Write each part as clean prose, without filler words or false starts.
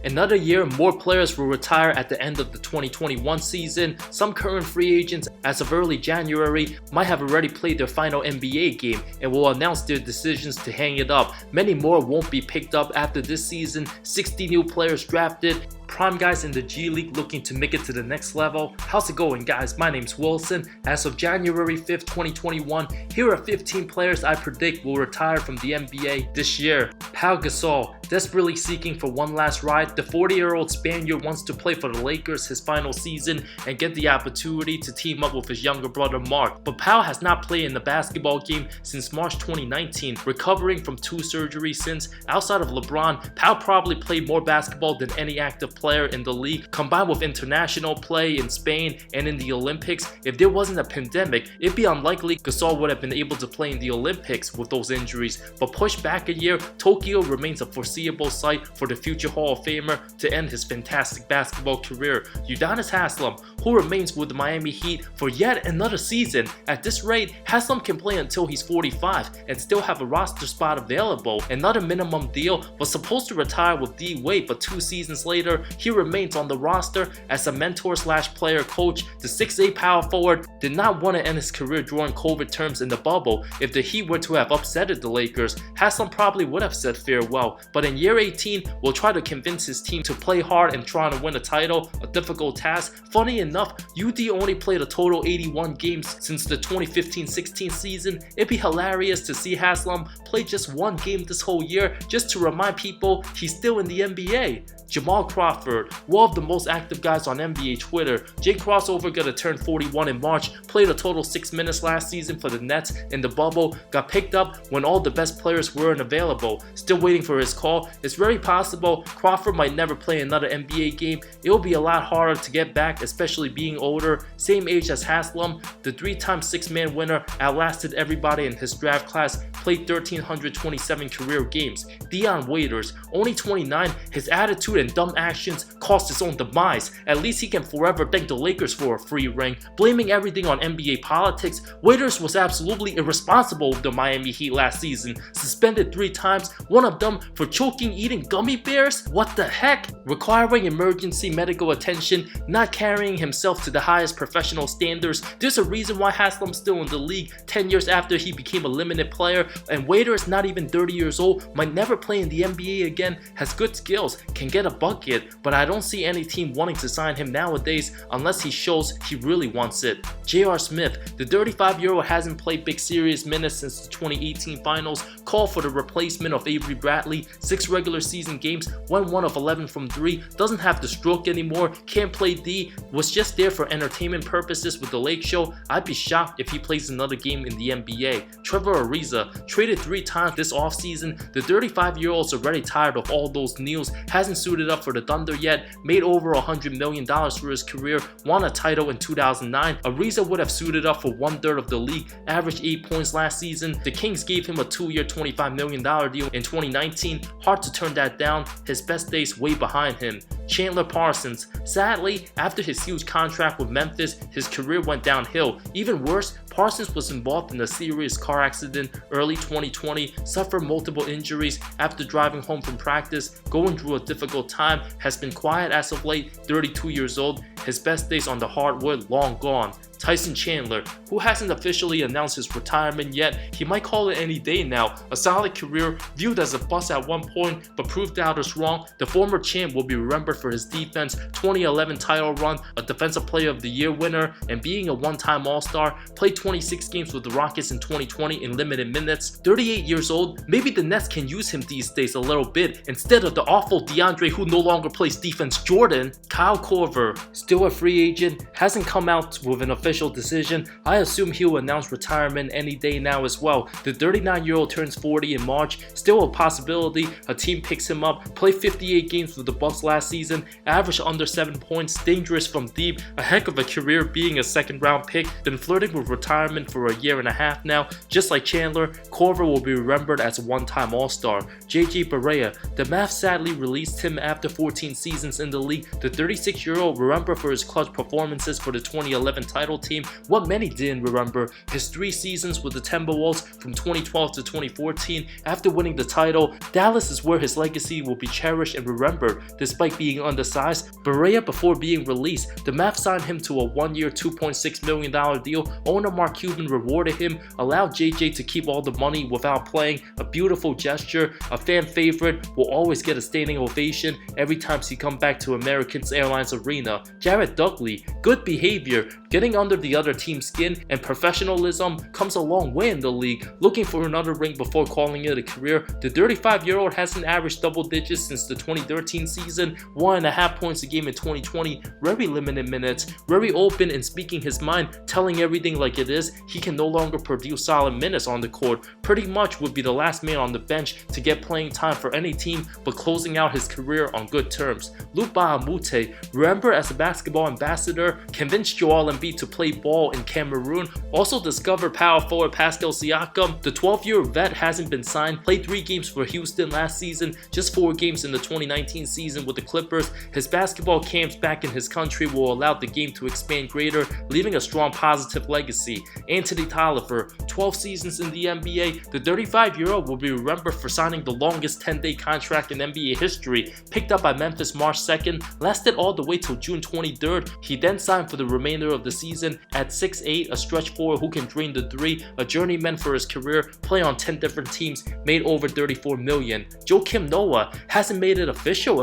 Another year, more players will retire at the end of the 2021 season. Some current free agents, as of early January, might have already played their final NBA game and will announce their decisions to hang it up. Many more won't be picked up after this season. 60 new players drafted. Prime guys in the G League looking to make it to the next level. How's it going, guys? My name's Wilson. As of January 5th, 2021, here are 15 players I predict will retire from the NBA this year. Pau Gasol, desperately seeking for one last ride, the 40-year-old Spaniard wants to play for the Lakers his final season and get the opportunity to team up with his younger brother Mark. But Pau has not played in the basketball game since March 2019, recovering from 2 surgeries since. Outside of LeBron, Pau probably played more basketball than any active player in the league. Combined with international play in Spain and in the Olympics, if there wasn't a pandemic, it'd be unlikely Gasol would have been able to play in the Olympics with those injuries. But pushed back a year, Tokyo remains a foreseeable site for the future Hall of Famer to end his fantastic basketball career. Udonis Haslem, who remains with the Miami Heat for yet another season. At this rate, Haslem can play until he's 45 and still have a roster spot available. Another minimum deal, was supposed to retire with D Wade, but 2 seasons later, he remains on the roster as a mentor/player coach. The 6'8" power forward did not want to end his career during COVID terms in the bubble. If the Heat were to have upsetted the Lakers, Haslem probably would have said farewell. But in year 18, will try to convince his team to play hard and try to win a title, a difficult task. Funny enough, UD only played a total 81 games since the 2015-16 season. It'd be hilarious to see Haslem play just 1 game this whole year just to remind people he's still in the NBA. Jamal Crawford, one of the most active guys on NBA Twitter. Jay Crossover gonna turn 41 in March, played a total 6 minutes last season for the Nets in the bubble, got picked up when all the best players weren't available. Still waiting for his call. It's very possible Crawford might never play another NBA game. It'll be a lot harder to get back, especially being older. Same age as Haslem, the 3-time six-man winner outlasted everybody in his draft class, played 1,327 career games. Dion Waiters, only 29, his attitude and dumb actions cost his own demise. At least he can forever thank the Lakers for a free ring. Blaming everything on NBA politics, Waiters was absolutely irresponsible with the Miami Heat last season. Suspended 3 times, one of them for choking eating gummy bears? What the heck? Requiring emergency medical attention, not carrying himself to the highest professional standards. There's a reason why Haslem's still in the league 10 years after he became a limited player, and Waiters, not even 30 years old, might never play in the NBA again, has good skills, can get a bucket, but I don't see any team wanting to sign him nowadays unless he shows he really wants it. J.R. Smith, the 35-year-old hasn't played big serious minutes since the 2018 finals, called for the replacement of Avery Bradley, 6 regular season games, went 1 of 11 from 3, doesn't have the stroke anymore, can't play D, was just there for entertainment purposes with the Lake Show. I'd be shocked if he plays another game in the NBA. Trevor Ariza, traded 3 times this offseason, the 35-year-old's already tired of all those kneels, hasn't suited up for the Thunder yet, made over $100 million for his career, won a title in 2009. Ariza would have suited up for 1/3 of the league, averaged 8 points last season. The Kings gave him a 2-year $25 million deal in 2019, hard to turn that down, his best days way behind him. Chandler Parsons, sadly, after his huge contract with Memphis, his career went downhill. Even worse, Parsons was involved in a serious car accident early 2020, suffered multiple injuries after driving home from practice, going through a difficult time, has been quiet as of late, 32 years old, his best days on the hardwood long gone. Tyson Chandler, who hasn't officially announced his retirement yet, he might call it any day now. A solid career, viewed as a bust at one point, but proved doubters wrong. The former champ will be remembered for his defense, 2011 title run, a Defensive Player of the Year winner, and being a one-time All-Star. Played 26 games with the Rockets in 2020 in limited minutes. 38 years old, maybe the Nets can use him these days a little bit instead of the awful DeAndre who no longer plays defense Jordan. Kyle Korver, still a free agent, hasn't come out with an official decision. I assume he'll announce retirement any day now as well. The 39-year-old turns 40 in March, still a possibility a team picks him up. Played 58 games with the Bucks last season, averaged under 7 points, dangerous from deep, a heck of a career being a second-round pick, been flirting with retirement for a year and a half now. Just like Chandler, Korver will be remembered as a one-time All-Star. JJ Barea, the Mavs sadly released him after 14 seasons in the league. The 36-year-old remembered for his clutch performances for the 2011 title team. What many didn't remember, his 3 seasons with the Timberwolves from 2012 to 2014. After winning the title, Dallas is where his legacy will be cherished and remembered. Despite being undersized, Barea before being released, the Mavs signed him to a 1-year $2.6 million deal. Owner Mark Cuban rewarded him, allowed JJ to keep all the money without playing. A beautiful gesture, a fan favorite, will always get a standing ovation every time he comes back to American Airlines Arena. Jared Dudley, good behavior, getting under the other team's skin, and professionalism comes a long way in the league. Looking for another ring before calling it a career, the 35-year-old hasn't averaged double digits since the 2013 season, 1.5 points a game in 2020, very limited minutes, very open and speaking his mind, telling everything like it is. He can no longer produce solid minutes on the court, pretty much would be the last man on the bench to get playing time for any team, but closing out his career on good terms. Luke Bahamute, remember as a basketball ambassador, convinced Joel Embiid to play ball in Cameroon, also discovered power forward Pascal Siakam. The 12-year vet hasn't been signed, played 3 games for Houston last season, just 4 games in the 2019 season with the Clippers. His basketball camps back in his country will allow the game to expand greater, leaving a strong positive legacy. Anthony Tolliver, 12 seasons in the NBA, the 35-year-old will be remembered for signing the longest 10-day contract in NBA history. Picked up by Memphis March 2nd, lasted all the way till June 23rd. He then signed for the remainder of the season at 6'8", a stretch forward who can drain the 3, a journeyman for his career, play on 10 different teams, made over $34 million. Joakim Noah hasn't made it official,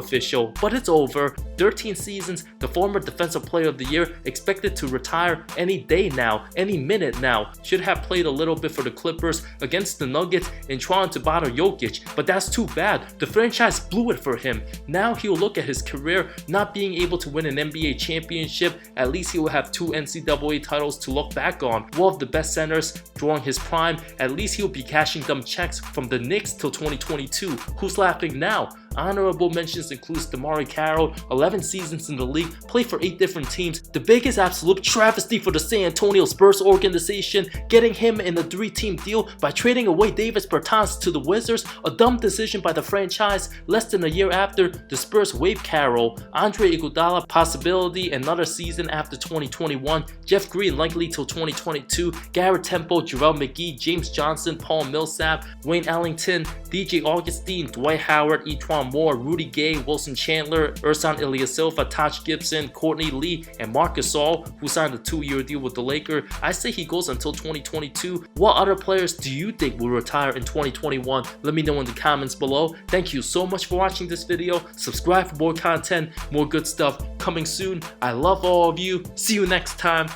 but it's over. 13 seasons, the former Defensive Player of the Year, expected to retire any day now, any minute now. Should have played a little bit for the Clippers against the Nuggets and trying to bother Jokic, but that's too bad. The franchise blew it for him. Now he'll look at his career not being able to win an NBA championship. At least he will have 2 NCAA titles to look back on. One of the best centers during his prime. At least he'll be cashing them checks from the Knicks till 2022. Who's laughing now? Honorable mentions includes Damari Carroll, 11 seasons in the league, played for 8 different teams. The biggest absolute travesty for the San Antonio Spurs organization, getting him in a 3-team deal by trading away Davis Bertans to the Wizards, a dumb decision by the franchise. Less than a year after, the Spurs waived Carroll. Andre Iguodala, possibility another season after 2021. Jeff Green likely till 2022. Garrett Temple, JaVale McGee, James Johnson, Paul Millsap, Wayne Ellington, DJ Augustine, Dwight Howard, Etwan Moore, Rudy Gay, Wilson Chandler, Ersan Ilyasova, Taj Gibson, Courtney Lee, and Marcus Gasol, who signed a 2-year deal with the Lakers. I say he goes until 2022. What other players do you think will retire in 2021? Let me know in the comments below. Thank you so much for watching this video. Subscribe for more content, more good stuff coming soon. I love all of you. See you next time.